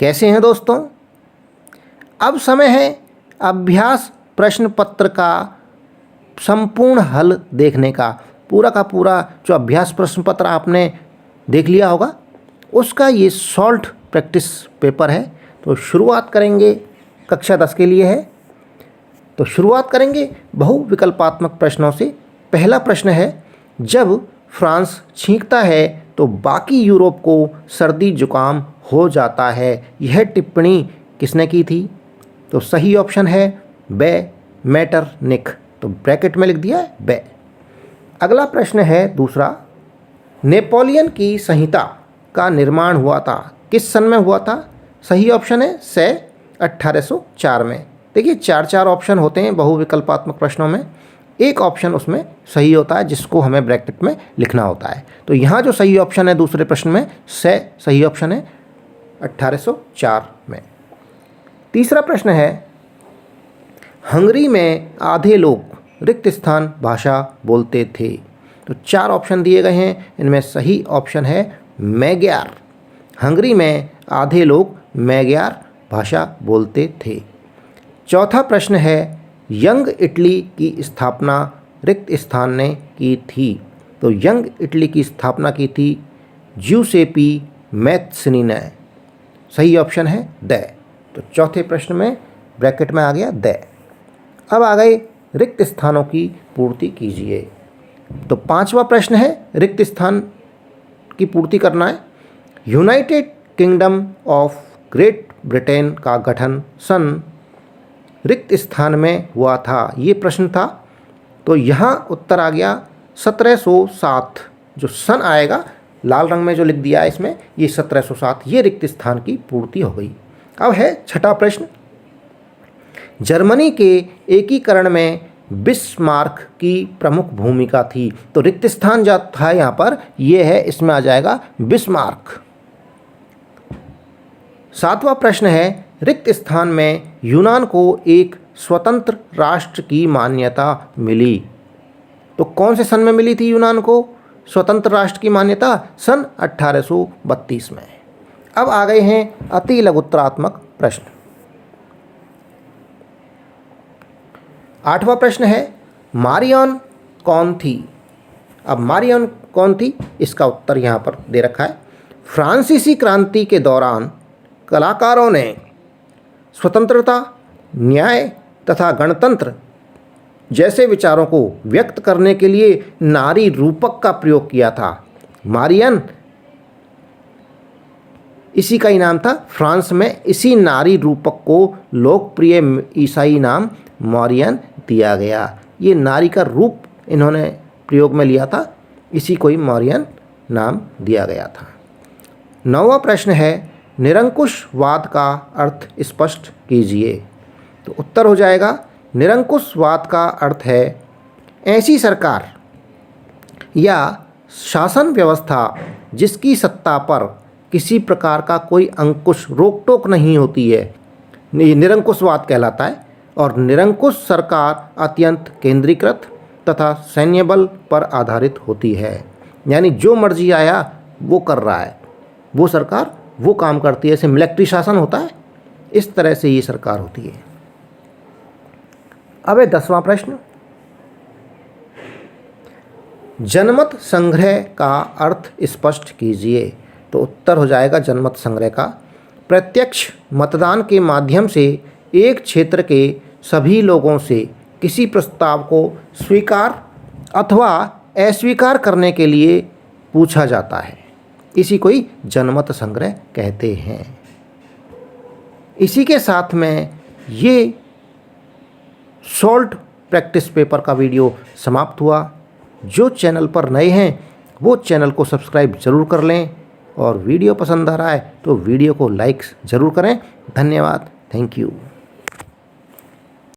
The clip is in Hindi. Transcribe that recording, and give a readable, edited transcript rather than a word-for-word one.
कैसे हैं दोस्तों? अब समय है अभ्यास प्रश्न पत्र का संपूर्ण हल देखने का। पूरा का पूरा जो अभ्यास प्रश्न पत्र आपने देख लिया होगा, उसका ये सॉल्ट प्रैक्टिस पेपर है। तो शुरुआत करेंगे, कक्षा 10 के लिए है। तो शुरुआत करेंगे बहुविकल्पात्मक प्रश्नों से। पहला प्रश्न है, जब फ्रांस छींकता है तो बाकी यूरोप को सर्दी जुकाम हो जाता है। यह टिप्पणी किसने की थी? तो सही ऑप्शन है बे, मेटरनिख। तो ब्रैकेट में लिख दिया है बे। अगला प्रश्न है दूसरा, नेपोलियन की संहिता का निर्माण हुआ था, किस सन में हुआ था? सही ऑप्शन है से 1804 में। देखिए 4 ऑप्शन होते हैं बहुविकल्पात्मक प्रश्नों में, एक ऑप्शन उसमें सही होता है जिसको हमें ब्रैकेट में लिखना होता है। तो यहाँ जो सही ऑप्शन है दूसरे प्रश्न में से सही ऑप्शन है 1804 में। तीसरा प्रश्न है, हंगरी में आधे लोग रिक्त स्थान भाषा बोलते थे। तो 4 ऑप्शन दिए गए हैं, इनमें सही ऑप्शन है मैग्यार। हंगरी में आधे लोग मैग्यार भाषा बोलते थे। चौथा प्रश्न है, यंग इटली की स्थापना रिक्त स्थान ने की थी। तो यंग इटली की स्थापना की थी ज्यूसेपी मैत्सनी ने। सही ऑप्शन है द। तो चौथे प्रश्न में ब्रैकेट में आ गया द। अब आ गए रिक्त स्थानों की पूर्ति कीजिए। तो 5वां प्रश्न है, रिक्त स्थान की पूर्ति करना है। United kingdom of great Britain का गठन सन रिक्त स्थान में हुआ था, ये प्रश्न था। तो यहाँ उत्तर आ गया 1707। जो सन आएगा लाल रंग में जो लिख दिया है इसमें, ये 1707, ये रिक्त स्थान की पूर्ति हो गई। अब है छठा प्रश्न, जर्मनी के एकीकरण में बिस्मार्क की प्रमुख भूमिका थी। तो रिक्त स्थान जो था यहाँ पर, ये है, इसमें आ जाएगा बिस्मार्क। 7वां प्रश्न है, रिक्त स्थान में यूनान को एक स्वतंत्र राष्ट्र की मान्यता मिली। तो कौन से सन में मिली थी यूनान को स्वतंत्र राष्ट्र की मान्यता? सन 1832 में। अब आ गए हैं अति लघुत्तरात्मक प्रश्न। 8वां प्रश्न है, मारियन कौन थी? अब मारियन कौन थी, इसका उत्तर यहाँ पर दे रखा है। फ्रांसीसी क्रांति के दौरान कलाकारों ने स्वतंत्रता, न्याय तथा गणतंत्र जैसे विचारों को व्यक्त करने के लिए नारी रूपक का प्रयोग किया था। मारियन इसी का ही नाम था। फ्रांस में इसी नारी रूपक को लोकप्रिय ईसाई नाम मारियन दिया गया। ये नारी का रूप इन्होंने प्रयोग में लिया था, इसी को ही मारियन नाम दिया गया था। 9वां प्रश्न है, निरंकुशवाद का अर्थ स्पष्ट कीजिए। तो उत्तर हो जाएगा, निरंकुशवाद का अर्थ है ऐसी सरकार या शासन व्यवस्था जिसकी सत्ता पर किसी प्रकार का कोई अंकुश, रोक टोक नहीं होती है, ये निरंकुशवाद कहलाता है। और निरंकुश सरकार अत्यंत केंद्रीकृत तथा सैन्य बल पर आधारित होती है। यानी जो मर्जी आया वो कर रहा है, वो सरकार वो काम करती है। जैसे मिलिट्री शासन होता है, इस तरह से ये सरकार होती है। अब है 10वां प्रश्न, जनमत संग्रह का अर्थ स्पष्ट कीजिए। तो उत्तर हो जाएगा जनमत संग्रह का प्रत्यक्ष मतदान के माध्यम से एक क्षेत्र के सभी लोगों से किसी प्रस्ताव को स्वीकार अथवा अस्वीकार करने के लिए पूछा जाता है, इसी को ही जनमत संग्रह कहते हैं। इसी के साथ में ये सॉल्ट प्रैक्टिस पेपर का वीडियो समाप्त हुआ। जो चैनल पर नए हैं वो चैनल को सब्सक्राइब ज़रूर कर लें, और वीडियो पसंद आ रहा है तो वीडियो को लाइक ज़रूर करें। धन्यवाद, थैंक यू।